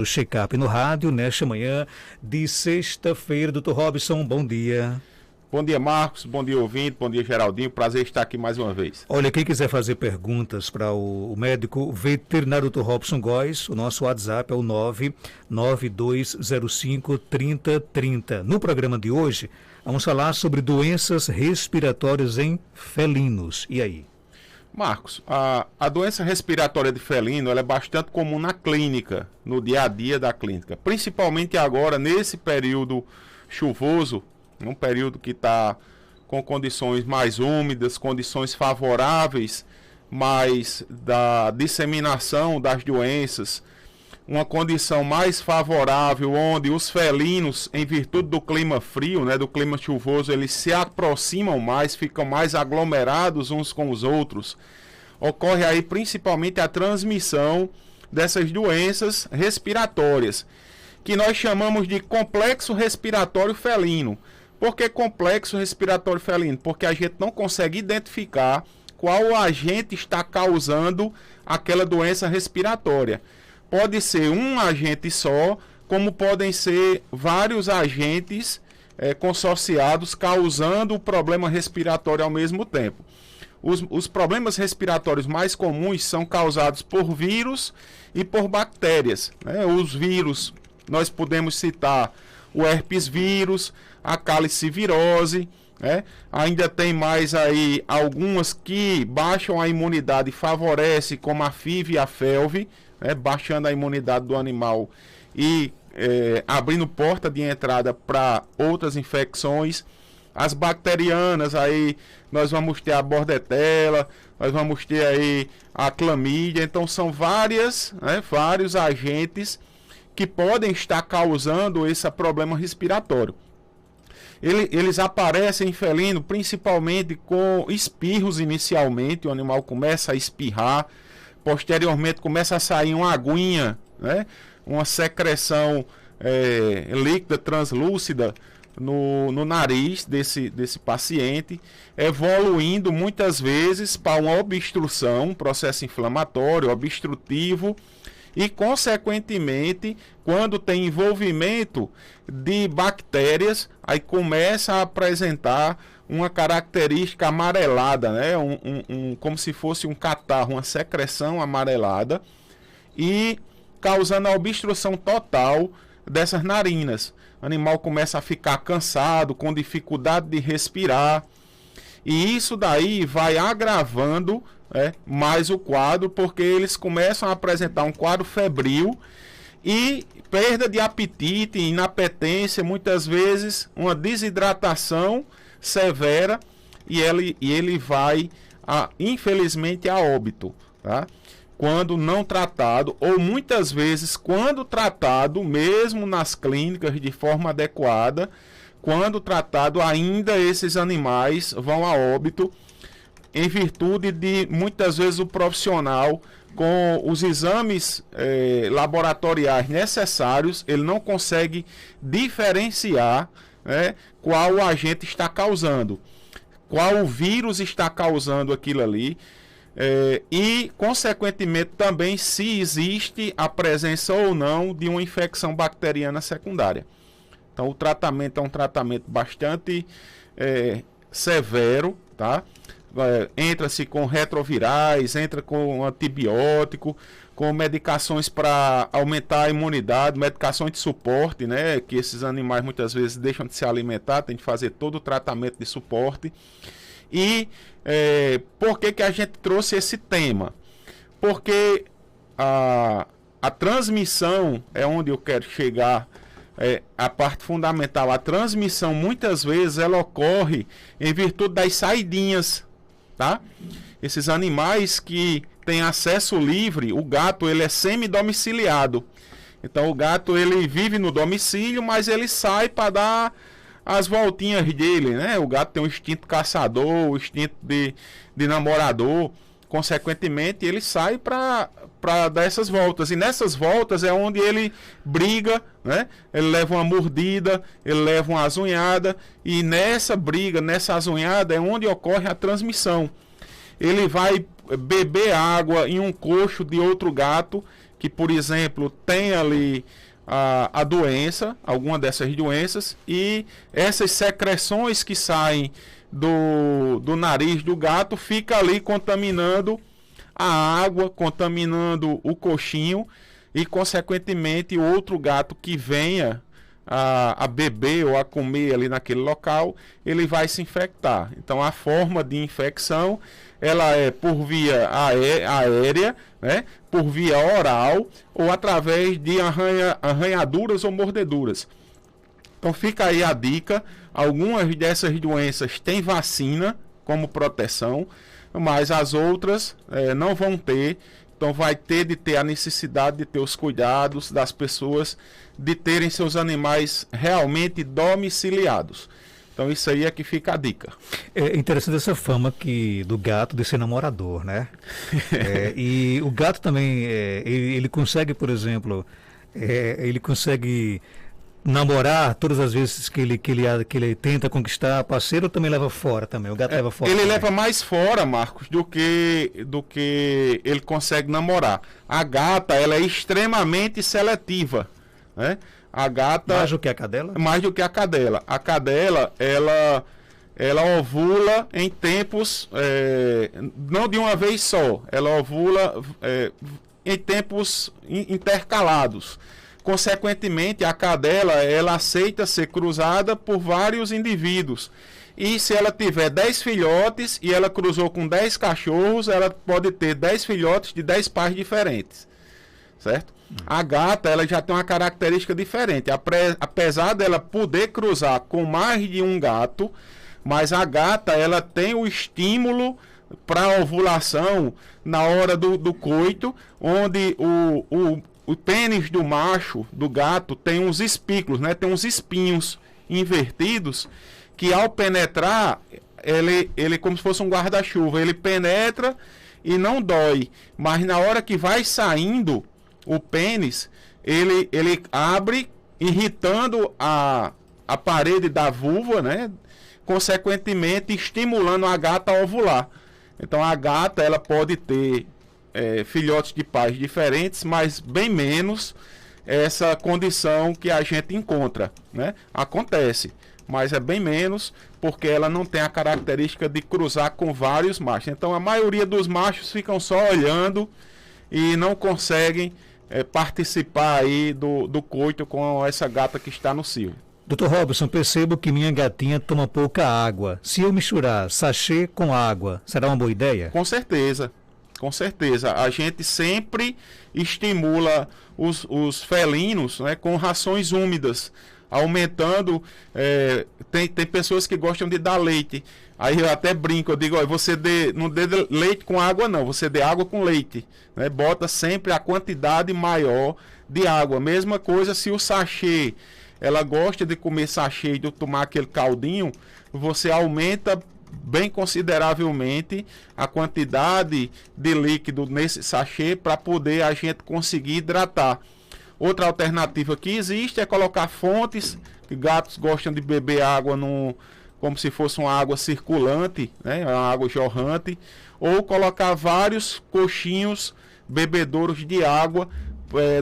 O Check-up no rádio, nesta manhã de sexta-feira. Doutor Robson, bom dia. Bom dia, Marcos. Bom dia, ouvinte. Bom dia, Geraldinho. Prazer estar aqui mais uma vez. Olha, quem quiser fazer perguntas para o médico veterinário Dr. Robson Góes, o nosso WhatsApp é o 992053030. No programa de hoje, vamos falar sobre doenças respiratórias em felinos. E aí? Marcos, a doença respiratória de felino ela é bastante comum na clínica, no dia a dia da clínica. Principalmente agora, nesse período chuvoso, um período que está com condições mais úmidas, condições favoráveis, mais da disseminação das doenças, uma condição mais favorável, onde os felinos, em virtude do clima frio, do clima chuvoso, eles se aproximam mais, ficam mais aglomerados uns com os outros. Ocorre aí principalmente a transmissão dessas doenças respiratórias, que nós chamamos de complexo respiratório felino. Por que complexo respiratório felino? Porque a gente não consegue identificar qual agente está causando aquela doença respiratória. Pode ser um agente só, como podem ser vários agentes consorciados causando o problema respiratório ao mesmo tempo. Os problemas respiratórios mais comuns são causados por vírus e por bactérias. Os vírus, nós podemos citar o herpes vírus, a calicivirose, ainda tem mais aí algumas que baixam a imunidade e favorecem, como a FIV e a FeLV, baixando a imunidade do animal e abrindo porta de entrada para outras infecções. As bacterianas, aí nós vamos ter a bordetela, nós vamos ter aí a clamídia. Então são vários agentes que podem estar causando esse problema respiratório. Eles aparecem em felino principalmente com espirros inicialmente, o animal começa a espirrar, posteriormente começa a sair uma aguinha, uma secreção líquida, translúcida no nariz desse paciente, evoluindo muitas vezes para uma obstrução, um processo inflamatório, obstrutivo, e consequentemente, quando tem envolvimento de bactérias, aí começa a apresentar uma característica amarelada, como se fosse um catarro, uma secreção amarelada, e causando a obstrução total dessas narinas. O animal começa a ficar cansado, com dificuldade de respirar, e isso daí vai agravando mais o quadro, porque eles começam a apresentar um quadro febril e perda de apetite, inapetência, muitas vezes uma desidratação severa, e ele vai, infelizmente, a óbito, quando não tratado, ou muitas vezes quando tratado, mesmo nas clínicas de forma adequada, quando tratado ainda esses animais vão a óbito, em virtude de muitas vezes o profissional, com os exames laboratoriais necessários, ele não consegue diferenciar qual o agente está causando, qual o vírus está causando aquilo ali, e consequentemente também se existe a presença ou não de uma infecção bacteriana secundária. Então o tratamento é um tratamento bastante severo, entra-se com retrovirais, entra com antibiótico, com medicações para aumentar a imunidade, medicações de suporte, que esses animais muitas vezes deixam de se alimentar, tem que fazer todo o tratamento de suporte. E por que a gente trouxe esse tema? Porque a transmissão é onde eu quero chegar. A parte fundamental, a transmissão muitas vezes ela ocorre em virtude das saidinhas, Esses animais que têm acesso livre, o gato ele é semi-domiciliado, então o gato ele vive no domicílio, mas ele sai para dar as voltinhas dele, O gato tem um instinto caçador, o instinto de namorador, consequentemente ele sai para dar essas voltas, e nessas voltas é onde ele briga, ele leva uma mordida, ele leva uma azunhada, e nessa briga, nessa azunhada é onde ocorre a transmissão. Ele vai beber água em um coxo de outro gato que, por exemplo, tem ali a doença, alguma dessas doenças, e essas secreções que saem do nariz do gato fica ali contaminando a água, contaminando o coxinho e, consequentemente, o outro gato que venha a beber ou a comer ali naquele local, ele vai se infectar. Então, a forma de infecção, ela é por via aérea, né, por via oral ou através de arranhaduras ou mordeduras. Então, fica aí a dica. Algumas dessas doenças têm vacina como proteção, mas as outras não vão ter. Então vai ter de ter a necessidade de ter os cuidados das pessoas, de terem seus animais realmente domiciliados. Então isso aí é que fica a dica. É interessante essa fama do gato de ser namorador, né? E o gato também, ele consegue, por exemplo, ele consegue namorar todas as vezes que ele tenta conquistar parceiro, ou também leva fora também? O gato leva fora? Ele também leva mais fora, Marcos, do que ele consegue namorar. A gata, ela é extremamente seletiva, né? A gata... Mais do que a cadela? Mais do que a cadela. A cadela, ela ovula em tempos, não de uma vez só, ela ovula em tempos intercalados. Consequentemente, a cadela, ela aceita ser cruzada por vários indivíduos. E se ela tiver 10 filhotes e ela cruzou com 10 cachorros, ela pode ter 10 filhotes de 10 pais diferentes. Certo? A gata, ela já tem uma característica diferente. Apesar dela poder cruzar com mais de um gato, mas a gata, ela tem o estímulo para a ovulação na hora do coito, onde o pênis do macho, do gato, tem uns espículos, né? Tem uns espinhos invertidos que, ao penetrar, ele como se fosse um guarda-chuva. Ele penetra e não dói. Mas na hora que vai saindo o pênis, ele abre, irritando a parede da vulva, né? Consequentemente, estimulando a gata a ovular. Então, a gata, ela pode ter filhotes de pais diferentes, mas bem menos essa condição que a gente encontra, né? Acontece, mas é bem menos, porque ela não tem a característica de cruzar com vários machos. Então a maioria dos machos ficam só olhando e não conseguem participar aí do coito com essa gata que está no cio. Dr. Robson, percebo que minha gatinha toma pouca água. Se eu misturar sachê com água, será uma boa ideia? Com certeza. Com certeza, a gente sempre estimula os felinos, né, com rações úmidas, aumentando. Tem pessoas que gostam de dar leite. Aí eu até brinco, eu digo, você não dê leite com água não, você dê água com leite, né? Bota sempre a quantidade maior de água. Mesma coisa se o sachê, ela gosta de comer sachê e de tomar aquele caldinho, você aumenta bem consideravelmente a quantidade de líquido nesse sachê para poder a gente conseguir hidratar. Outra alternativa que existe é colocar fontes, que gatos gostam de beber água como se fosse uma água circulante, né, uma água jorrante, ou colocar vários coxinhos bebedouros de água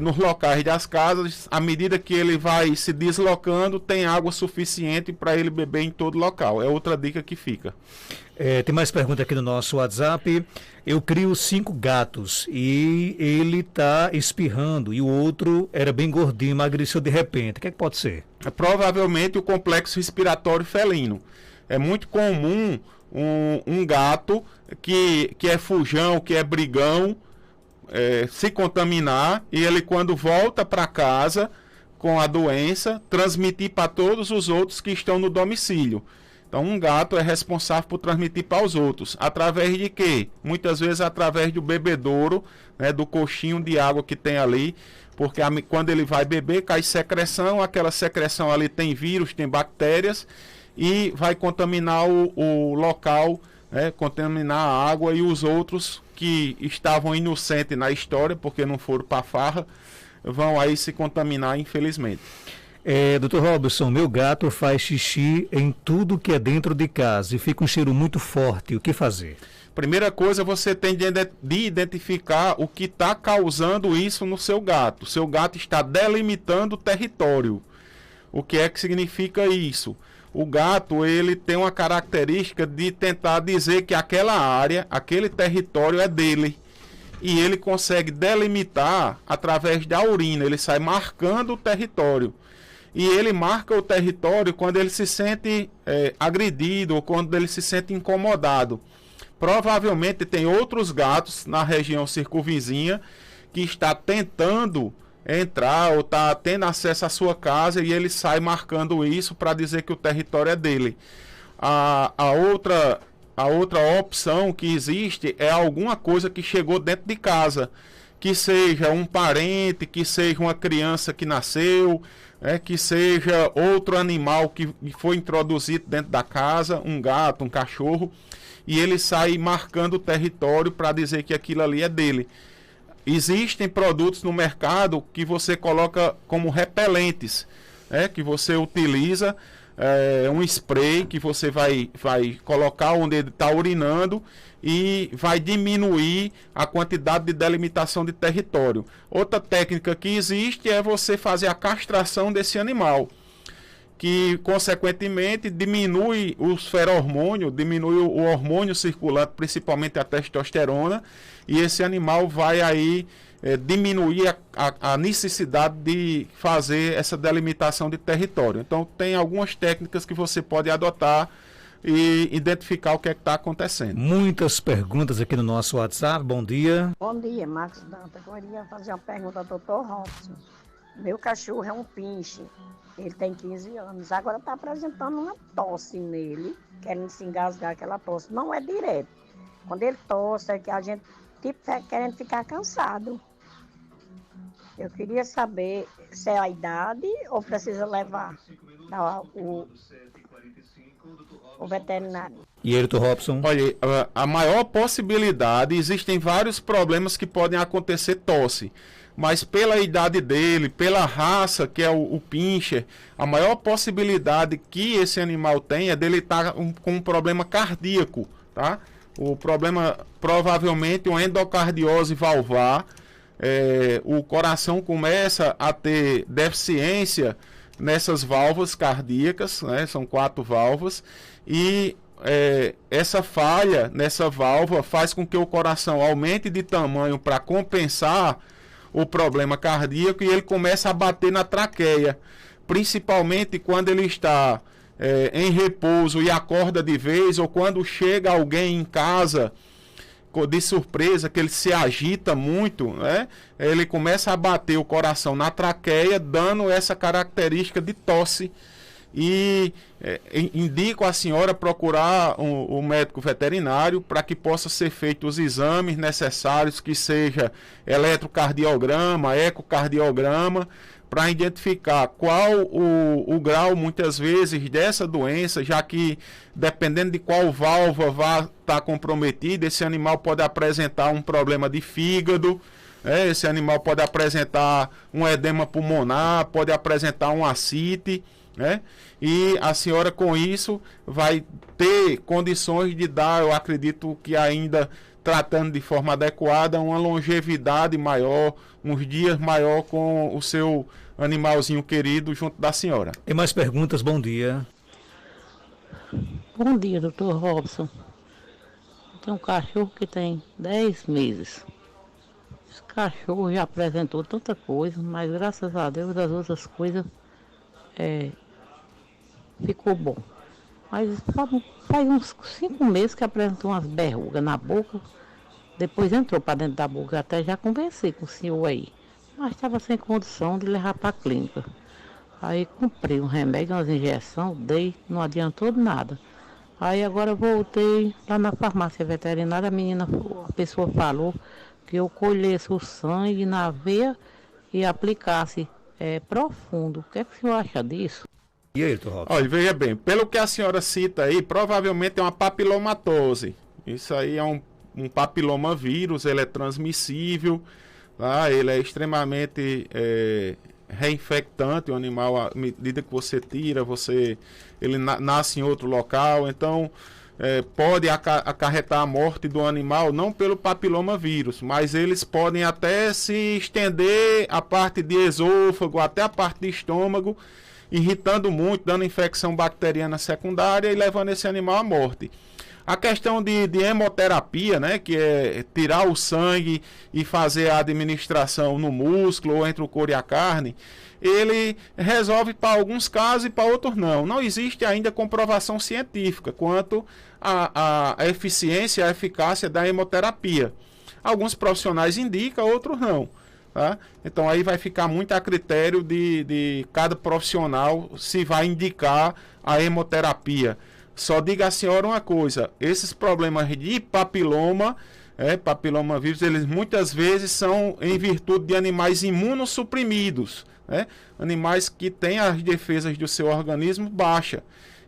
nos locais das casas. À medida que ele vai se deslocando, tem água suficiente para ele beber em todo local. É outra dica que fica. Tem mais pergunta aqui no nosso WhatsApp. Eu crio 5 gatos e ele está espirrando e o outro era bem gordinho, emagreceu de repente. O que é que pode ser? Provavelmente o complexo respiratório felino. É muito comum um gato que é fujão, que é brigão, se contaminar e ele, quando volta para casa com a doença, transmitir para todos os outros que estão no domicílio. Então um gato é responsável por transmitir para os outros. Através de quê? Muitas vezes através do bebedouro, né, do coxinho de água que tem ali, porque quando ele vai beber, cai secreção, aquela secreção ali tem vírus, tem bactérias e vai contaminar o local, né, contaminar a água, e os outros que estavam inocentes na história, porque não foram para farra, vão aí se contaminar, infelizmente. Doutor Robson, meu gato faz xixi em tudo que é dentro de casa e fica um cheiro muito forte. O que fazer? Primeira coisa, você tem de identificar o que está causando isso no seu gato. O seu gato está delimitando o território. O que é que significa isso? O gato, ele tem uma característica de tentar dizer que aquela área, aquele território é dele. E ele consegue delimitar através da urina. Ele sai marcando o território. E ele marca o território quando ele se sente agredido ou quando ele se sente incomodado. Provavelmente tem outros gatos na região circunvizinha que está tentando entrar ou está tendo acesso à sua casa e ele sai marcando isso para dizer que o território é dele. A outra opção que existe é alguma coisa que chegou dentro de casa, que seja um parente, que seja uma criança que nasceu, que seja outro animal que foi introduzido dentro da casa, um gato, um cachorro, e ele sai marcando o território para dizer que aquilo ali é dele. Existem produtos no mercado que você coloca como repelentes, que você utiliza um spray que você vai colocar onde ele está urinando e vai diminuir a quantidade de delimitação de território. Outra técnica que existe é você fazer a castração desse animal, que consequentemente diminui os ferormônios, diminui o hormônio circulante, principalmente a testosterona, e esse animal vai aí diminuir a necessidade de fazer essa delimitação de território. Então tem algumas técnicas que você pode adotar e identificar o que é que está acontecendo. Muitas perguntas aqui no nosso WhatsApp. Bom dia. Bom dia, Marcos Danta. Eu queria fazer uma pergunta ao Dr. Robson. Meu cachorro é um pinche. Ele tem 15 anos. Agora está apresentando uma tosse nele, querendo se engasgar aquela tosse. Não é direto. Quando ele tosse, é que a gente querendo ficar cansado. Eu queria saber se é a idade ou precisa levar o veterinário. E ele, Dr. Robson? Olha, a maior possibilidade, existem vários problemas que podem acontecer tosse. Mas pela idade dele, pela raça, que é o pincher, a maior possibilidade que esse animal tem é dele estar com um problema cardíaco, tá? O problema, provavelmente, uma endocardiose valvar, o coração começa a ter deficiência nessas válvulas cardíacas, né? São 4 válvulas, e essa falha nessa válvula faz com que o coração aumente de tamanho para compensar o problema cardíaco e ele começa a bater na traqueia, principalmente quando ele está em repouso e acorda de vez, ou quando chega alguém em casa de surpresa, que ele se agita muito, né? Ele começa a bater o coração na traqueia, dando essa característica de tosse. E indico a senhora procurar um médico veterinário para que possa ser feitos os exames necessários, que seja eletrocardiograma, ecocardiograma, para identificar qual o grau, muitas vezes, dessa doença, já que, dependendo de qual válvula vai estar comprometida, esse animal pode apresentar um problema de fígado, esse animal pode apresentar um edema pulmonar, pode apresentar um ascite, e a senhora com isso vai ter condições de dar, eu acredito que ainda tratando de forma adequada, uma longevidade maior, uns dias maior com o seu animalzinho querido junto da senhora. Tem mais perguntas? Bom dia. Bom dia, doutor Robson. Tem um cachorro que tem 10 meses. Esse cachorro já apresentou tanta coisa, mas graças a Deus as outras coisas ficou bom. Mas faz uns 5 meses que apresentou umas verrugas na boca. Depois entrou para dentro da boca. Até já conversei com o senhor aí. Mas estava sem condição de levar para a clínica. Aí comprei um remédio, umas injeções, dei, não adiantou nada. Aí agora voltei lá na farmácia veterinária, a pessoa falou que eu colhesse o sangue na veia e aplicasse profundo. O que é que o senhor acha disso? E aí, Dr. Robson? Olha, veja bem, pelo que a senhora cita aí, provavelmente é uma papilomatose. Isso aí é um papilomavírus, ele é transmissível, tá? Ele é extremamente reinfectante, o animal, à medida que você tira, ele nasce em outro local, então pode acarretar a morte do animal, não pelo papilomavírus, mas eles podem até se estender a parte de esôfago, até a parte de estômago, irritando muito, dando infecção bacteriana secundária e levando esse animal à morte. A questão de hemoterapia, né, que é tirar o sangue e fazer a administração no músculo ou entre o couro e a carne, ele resolve para alguns casos e para outros não. Não existe ainda comprovação científica quanto à eficiência e à eficácia da hemoterapia. Alguns profissionais indicam, outros não. Tá? Então aí vai ficar muito a critério de cada profissional se vai indicar a hemoterapia. Só diga à senhora uma coisa, esses problemas de papilomavírus, eles muitas vezes são em virtude de animais imunossuprimidos, né? Animais que têm as defesas do seu organismo baixa.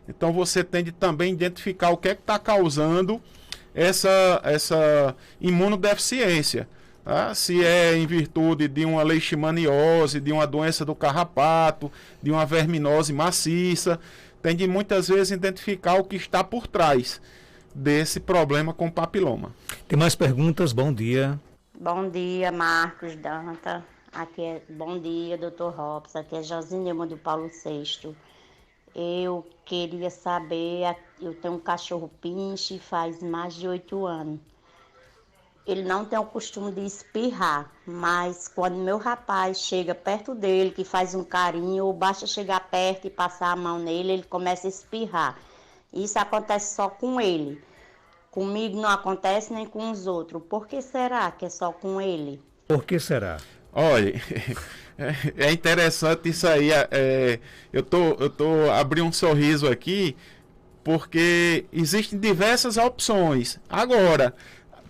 Então você tem de também identificar o que é que está causando essa imunodeficiência. Tá? Se é em virtude de uma leishmaniose, de uma doença do carrapato, de uma verminose maciça, tem de muitas vezes identificar o que está por trás desse problema com papiloma. Tem mais perguntas? Bom dia. Bom dia, Marcos Danta. Bom dia, Dr. Robson. Aqui é Josinilma do Paulo VI. Eu queria saber, eu tenho um cachorro pinche faz mais de 8 anos. Ele não tem o costume de espirrar, mas quando meu rapaz chega perto dele, que faz um carinho, ou basta chegar perto e passar a mão nele, ele começa a espirrar. Isso acontece só com ele. Comigo não acontece nem com os outros. Por que será que é só com ele? Por que será? Olha, é interessante isso aí. Eu tô abrindo um sorriso aqui, porque existem diversas opções. Agora,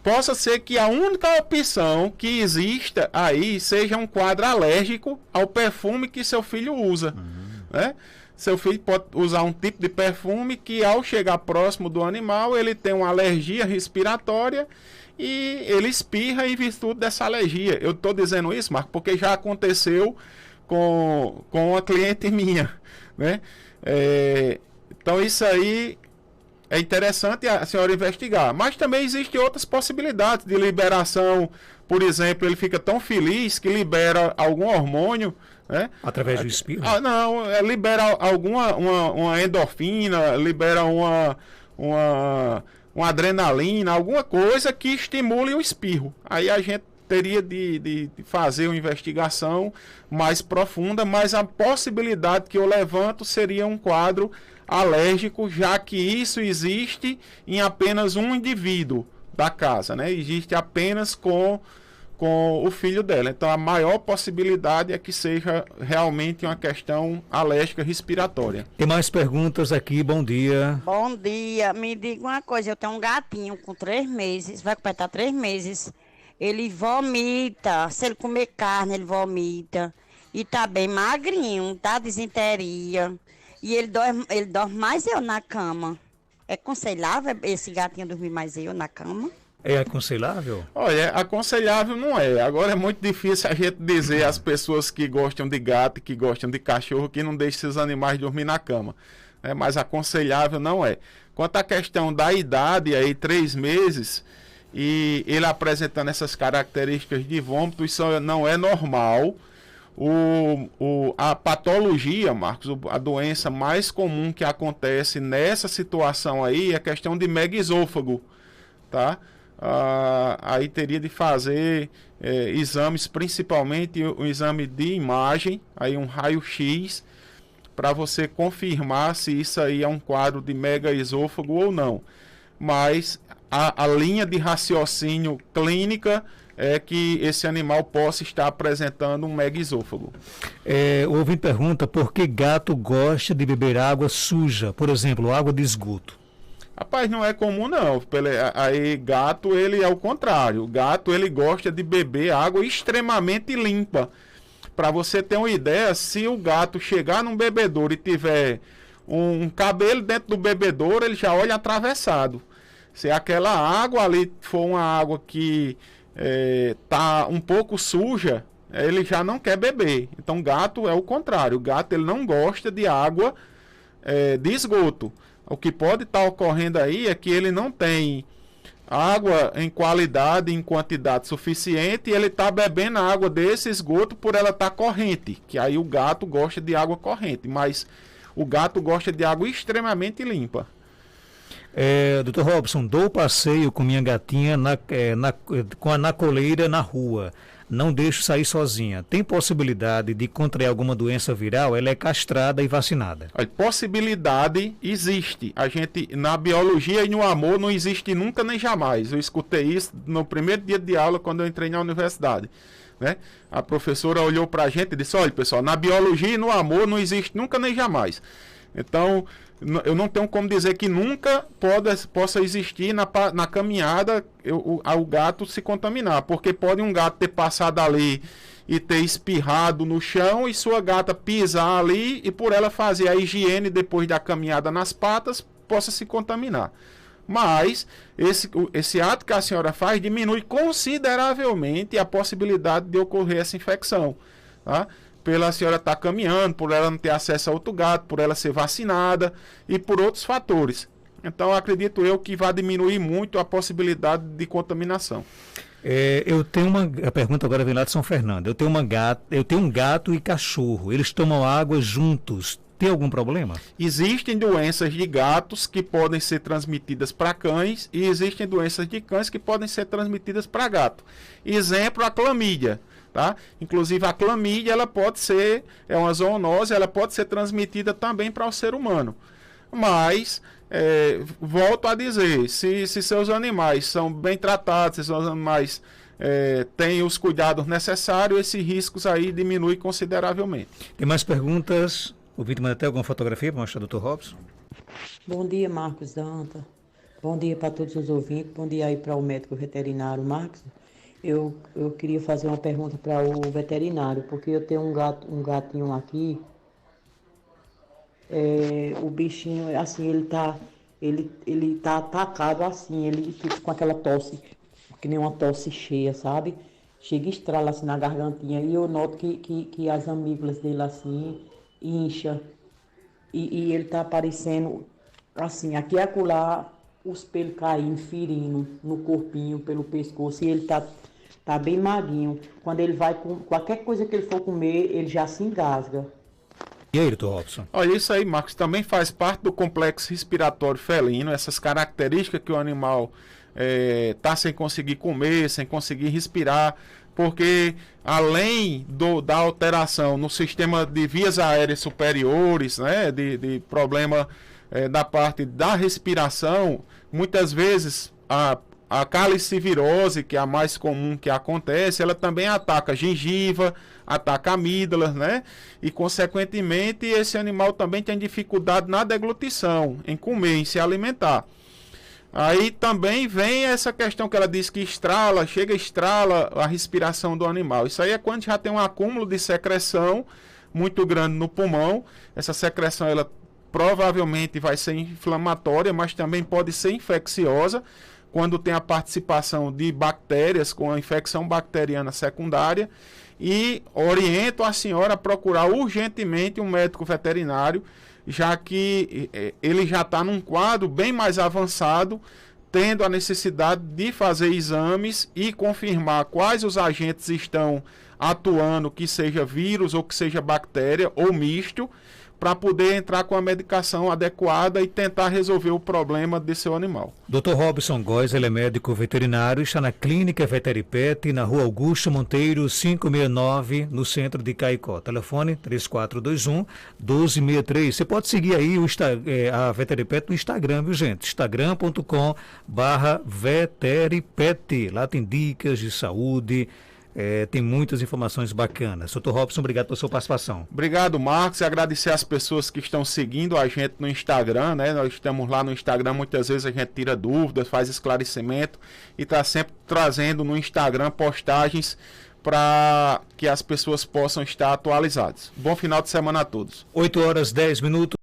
possa ser que a única opção que exista aí seja um quadro alérgico ao perfume que seu filho usa, né? Seu filho pode usar um tipo de perfume que, ao chegar próximo do animal, ele tem uma alergia respiratória e ele espirra em virtude dessa alergia. Eu estou dizendo isso, Marco, porque já aconteceu com uma cliente minha, né? Então isso aí é interessante a senhora investigar. Mas também existem outras possibilidades de liberação. Por exemplo, ele fica tão feliz que libera algum hormônio, né? Através do espirro? Não, libera uma endorfina, libera uma adrenalina, alguma coisa que estimule o espirro. Aí a gente teria de fazer uma investigação mais profunda, mas a possibilidade que eu levanto seria um quadro alérgico, já que isso existe em apenas um indivíduo da casa, né? Existe apenas com o filho dela. Então a maior possibilidade é que seja realmente uma questão alérgica respiratória. Tem mais perguntas aqui, bom dia. Bom dia, me diga uma coisa, eu tenho um gatinho com 3 meses, vai completar 3 meses, ele vomita, se ele comer carne ele vomita, e tá bem magrinho, tá disenteria, e ele dorme mais eu na cama. É aconselhável esse gatinho dormir mais eu na cama? É aconselhável? Olha, aconselhável não é. Agora é muito difícil a gente dizer às pessoas que gostam de gato e que gostam de cachorro que não deixem seus animais dormir na cama. Mas aconselhável não é. Quanto à questão da idade, aí 3 meses, e ele apresentando essas características de vômito, isso não é normal. A patologia, Marcos, a doença mais comum que acontece nessa situação aí é a questão de megaesôfago, tá? Aí teria de fazer exames, principalmente um exame de imagem, aí um raio-x, para você confirmar se isso aí é um quadro de megaesôfago ou não. Mas a linha de raciocínio clínica é que esse animal possa estar apresentando um megaesôfago. O ouvinte pergunta por que gato gosta de beber água suja, por exemplo, água de esgoto. Rapaz, não é comum não. Aí gato, ele é o contrário. O gato, ele gosta de beber água extremamente limpa. Para você ter uma ideia, se o gato chegar num bebedouro e tiver um cabelo dentro do bebedouro, ele já olha atravessado. Se aquela água ali for uma água que tá um pouco suja, ele já não quer beber. Então o gato é o contrário, o gato ele não gosta de água de esgoto. O que pode estar ocorrendo aí é que ele não tem água em qualidade, em quantidade suficiente, e ele está bebendo a água desse esgoto por ela estar corrente, que aí o gato gosta de água corrente, mas o gato gosta de água extremamente limpa. Dr. Robson, dou passeio com minha gatinha na coleira na rua. Não deixo sair sozinha. Tem possibilidade de contrair alguma doença viral? Ela é castrada e vacinada. A possibilidade existe. A gente, na biologia e no amor, não existe nunca nem jamais. Eu escutei isso no primeiro dia de aula, quando eu entrei na universidade. Né? A professora olhou para a gente e disse: olha, pessoal, na biologia e no amor não existe nunca nem jamais. Então, eu não tenho como dizer que nunca possa existir na caminhada o gato se contaminar, porque pode um gato ter passado ali e ter espirrado no chão e sua gata pisar ali e por ela fazer a higiene depois da caminhada nas patas, possa se contaminar. Mas esse ato que a senhora faz diminui consideravelmente a possibilidade de ocorrer essa infecção, tá? Pela senhora estar caminhando, por ela não ter acesso a outro gato, por ela ser vacinada e por outros fatores. Então, acredito eu que vai diminuir muito a possibilidade de contaminação. Eu tenho a pergunta agora vem lá de São Fernando. Eu tenho um gato e cachorro. Eles tomam água juntos. Tem algum problema? Existem doenças de gatos que podem ser transmitidas para cães e existem doenças de cães que podem ser transmitidas para gato. Exemplo, a clamídia. Tá? Inclusive a clamídia ela pode ser, uma zoonose, ela pode ser transmitida também para o ser humano. Mas, volto a dizer, se seus animais são bem tratados, se seus animais têm os cuidados necessários, esses riscos aí diminuem consideravelmente. Tem mais perguntas? O Vitor manda até alguma fotografia para mostrar ao Dr. Robson? Bom dia, Marcos Danta. Bom dia para todos os ouvintes. Bom dia aí para o médico veterinário Marcos. Eu queria fazer uma pergunta para o veterinário, porque eu tenho um gatinho aqui, o bichinho, assim, ele tá atacado assim, ele fica com aquela tosse, que nem uma tosse cheia, sabe? Chega e estrala assim na gargantinha, e eu noto que as amígdalas dele assim, incha, e ele tá aparecendo, assim, aqui e acolá, os pelos caindo, ferindo no corpinho, pelo pescoço, e ele tá bem magrinho. Quando ele vai com qualquer coisa que ele for comer, ele já se engasga. E aí, doutor Robson? Olha, isso aí, Marcos, também faz parte do complexo respiratório felino, essas características que o animal está sem conseguir comer, sem conseguir respirar, porque além da alteração no sistema de vias aéreas superiores, né, de problema da parte da respiração, muitas vezes a calicivirose, que é a mais comum que acontece, ela também ataca a gengiva, ataca a amígdalas, né? E, consequentemente, esse animal também tem dificuldade na deglutição, em comer, em se alimentar. Aí também vem essa questão que ela diz que estrala a respiração do animal. Isso aí é quando já tem um acúmulo de secreção muito grande no pulmão. Essa secreção, ela provavelmente vai ser inflamatória, mas também pode ser infecciosa, quando tem a participação de bactérias com a infecção bacteriana secundária, e oriento a senhora a procurar urgentemente um médico veterinário, já que ele já está num quadro bem mais avançado, tendo a necessidade de fazer exames e confirmar quais os agentes estão atuando, que seja vírus ou que seja bactéria ou misto, para poder entrar com a medicação adequada e tentar resolver o problema de seu animal. Dr. Robson Góes, ele é médico veterinário, está na Clínica Veteripet, na Rua Augusto Monteiro, 569, no centro de Caicó. Telefone 3421-1263. Você pode seguir aí a Veteripet no Instagram, viu, gente? instagram.com/veteripet. Lá tem dicas de saúde, tem muitas informações bacanas. Dr. Robson, obrigado pela sua participação. Obrigado, Marcos, e agradecer às pessoas que estão seguindo a gente no Instagram, né? Nós estamos lá no Instagram, muitas vezes a gente tira dúvidas, faz esclarecimento e está sempre trazendo no Instagram postagens para que as pessoas possam estar atualizadas. Bom final de semana a todos. 8h10.